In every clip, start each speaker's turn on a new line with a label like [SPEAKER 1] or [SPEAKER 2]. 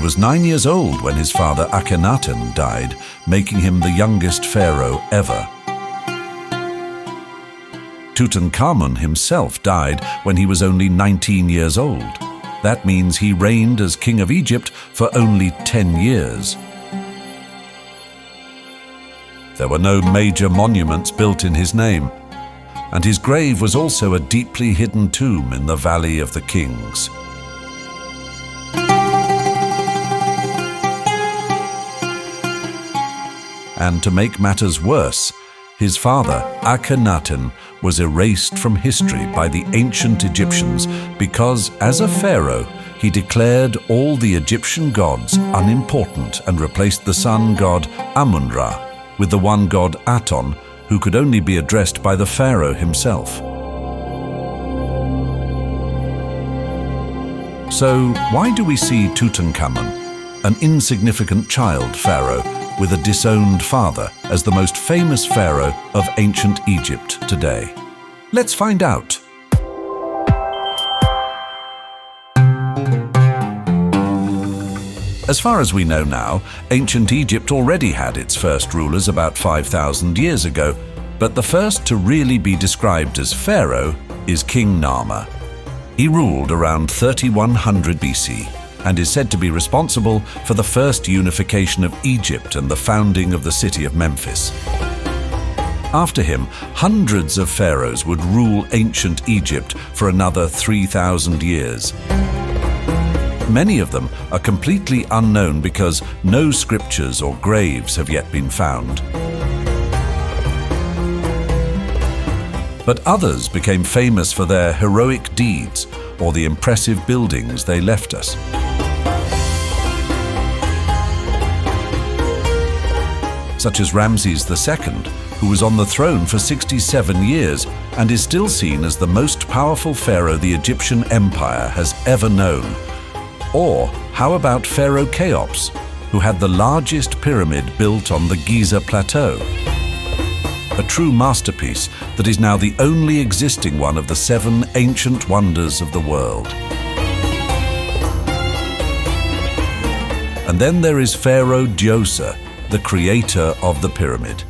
[SPEAKER 1] was 9 years old when his father Achnaton died, making him the youngest pharaoh ever. Tutankhamun himself died when he was only 19 years old. That means he reigned as king of Egypt for only 10 years. There were no major monuments built in his name, and his grave was also a deeply hidden tomb in the Valley of the Kings. And to make matters worse, his father, Akhenaten, was erased from history by the ancient Egyptians because, as a pharaoh, he declared all the Egyptian gods unimportant and replaced the sun god Amun-Ra with the one god Aton, who could only be addressed by the pharaoh himself. So, why do we see Tutankhamun, an insignificant child pharaoh with a disowned father, as the most famous pharaoh of ancient Egypt today? Let's find out. As far as we know now, ancient Egypt already had its first rulers about 5,000 years ago, but the first to really be described as pharaoh is King Nama. He ruled around 3100 BC and is said to be responsible for the first unification of Egypt and the founding of the city of Memphis. After him, hundreds of pharaohs would rule ancient Egypt for another 3,000 years. Many of them are completely unknown because no scriptures or graves have yet been found. But others became famous for their heroic deeds or the impressive buildings they left us. Such as Ramses II, who was on the throne for 67 years and is still seen as the most powerful pharaoh the Egyptian empire has ever known. Or how about Pharaoh Cheops, who had the largest pyramid built on the Giza Plateau? A true masterpiece that is now the only existing one of the 7 ancient wonders of the world. And then there is Pharaoh Djoser, the creator of the pyramid.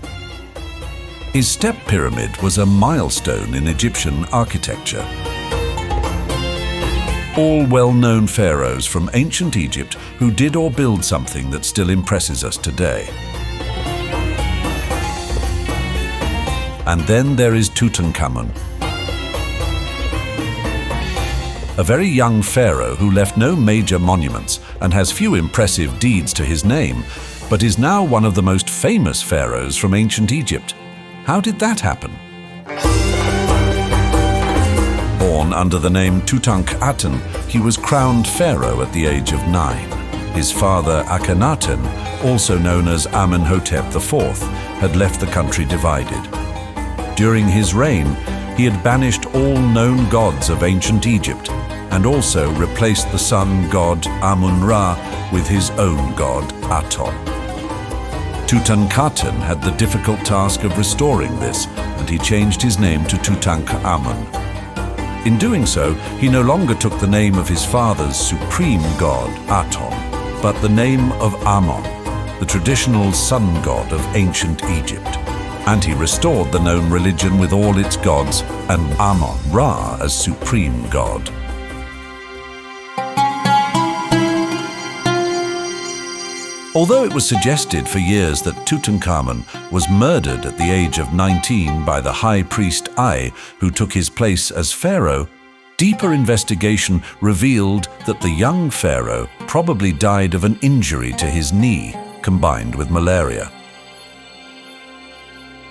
[SPEAKER 1] His step pyramid was a milestone in Egyptian architecture. All well-known pharaohs from ancient Egypt who did or build something that still impresses us today. And then there is Tutankhamun, a very young pharaoh who left no major monuments and has few impressive deeds to his name, but is now one of the most famous pharaohs from ancient Egypt. How did that happen? Born under the name Tutankhaten, he was crowned pharaoh at the age of 9. His father Akhenaten, also known as Amenhotep IV, had left the country divided. During his reign, he had banished all known gods of ancient Egypt and also replaced the sun god Amun-Ra with his own god Aton. Tutankhaten had the difficult task of restoring this, and he changed his name to Tutankhamun. In doing so, he no longer took the name of his father's supreme god, Aton, but the name of Amon, the traditional sun god of ancient Egypt. And he restored the known religion with all its gods, and Amon-Ra as supreme god. Although it was suggested for years that Tutankhamun was murdered at the age of 19 by the high priest Ai, who took his place as pharaoh, deeper investigation revealed that the young pharaoh probably died of an injury to his knee, combined with malaria.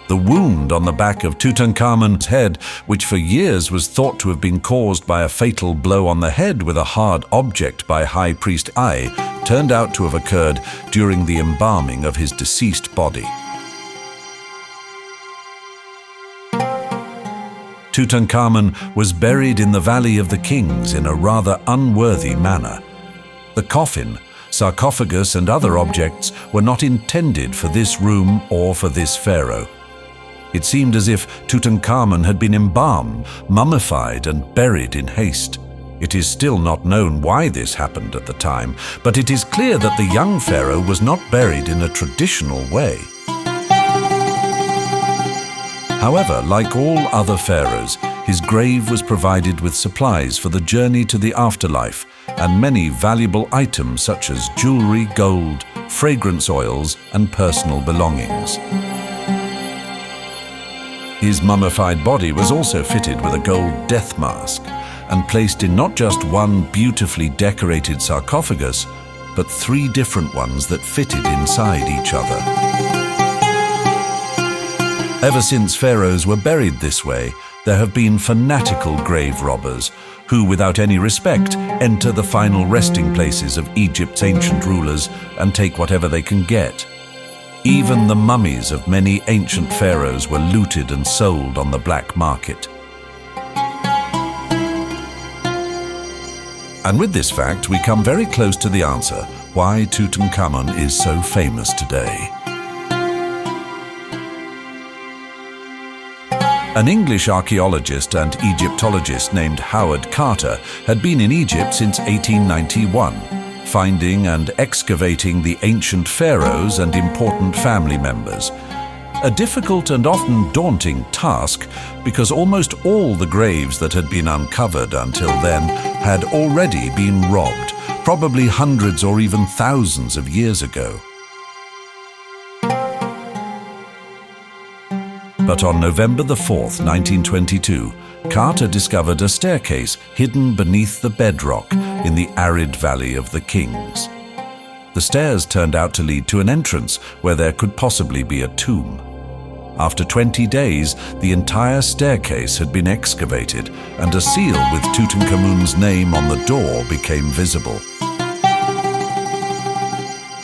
[SPEAKER 1] The wound on the back of Tutankhamun's head, which for years was thought to have been caused by a fatal blow on the head with a hard object by High Priest Ai, turned out to have occurred during the embalming of his deceased body. Tutankhamun was buried in the Valley of the Kings in a rather unworthy manner. The coffin, sarcophagus and other objects were not intended for this room or for this pharaoh. It seemed as if Tutankhamun had been embalmed, mummified and buried in haste. It is still not known why this happened at the time, but it is clear that the young pharaoh was not buried in a traditional way. However, like all other pharaohs, his grave was provided with supplies for the journey to the afterlife and many valuable items such as jewelry, gold, fragrance oils, and personal belongings. His mummified body was also fitted with a gold death mask and placed in not just one beautifully decorated sarcophagus, but 3 different ones that fitted inside each other. Ever since pharaohs were buried this way, there have been fanatical grave robbers who, without any respect, enter the final resting places of Egypt's ancient rulers and take whatever they can get. Even the mummies of many ancient pharaohs were looted and sold on the black market. And with this fact, we come very close to the answer why Tutankhamun is so famous today. An English archaeologist and Egyptologist named Howard Carter had been in Egypt since 1891, finding and excavating the ancient pharaohs and important family members. A difficult and often daunting task, because almost all the graves that had been uncovered until then had already been robbed, probably hundreds or even thousands of years ago. But on November the 4th, 1922, Carter discovered a staircase hidden beneath the bedrock in the arid Valley of the Kings. The stairs turned out to lead to an entrance where there could possibly be a tomb. After 20 days, the entire staircase had been excavated, and a seal with Tutankhamun's name on the door became visible.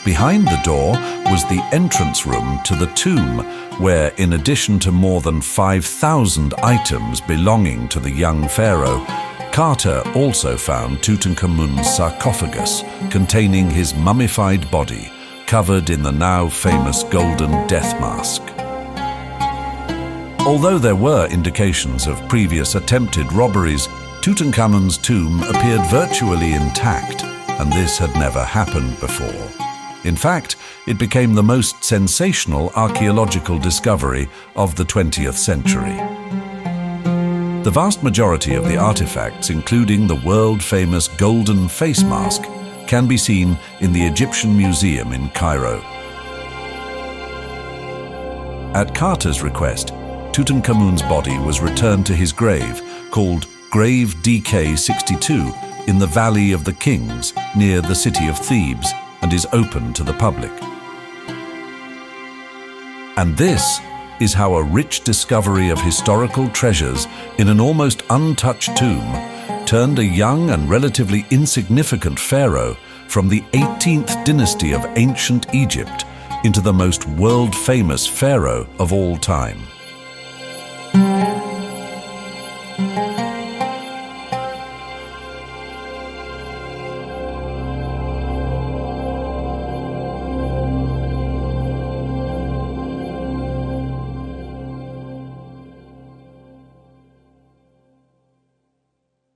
[SPEAKER 1] Behind the door was the entrance room to the tomb, where, in addition to more than 5,000 items belonging to the young pharaoh, Carter also found Tutankhamun's sarcophagus containing his mummified body, covered in the now famous golden death mask. Although there were indications of previous attempted robberies, Tutankhamun's tomb appeared virtually intact, and this had never happened before. In fact, it became the most sensational archaeological discovery of the 20th century. The vast majority of the artifacts, including the world-famous golden face mask, can be seen in the Egyptian Museum in Cairo. At Carter's request, Tutankhamun's body was returned to his grave, called Grave DK62, in the Valley of the Kings, near the city of Thebes, and is open to the public. And this is how a rich discovery of historical treasures in an almost untouched tomb turned a young and relatively insignificant pharaoh from the 18th dynasty of ancient Egypt into the most world-famous pharaoh of all time.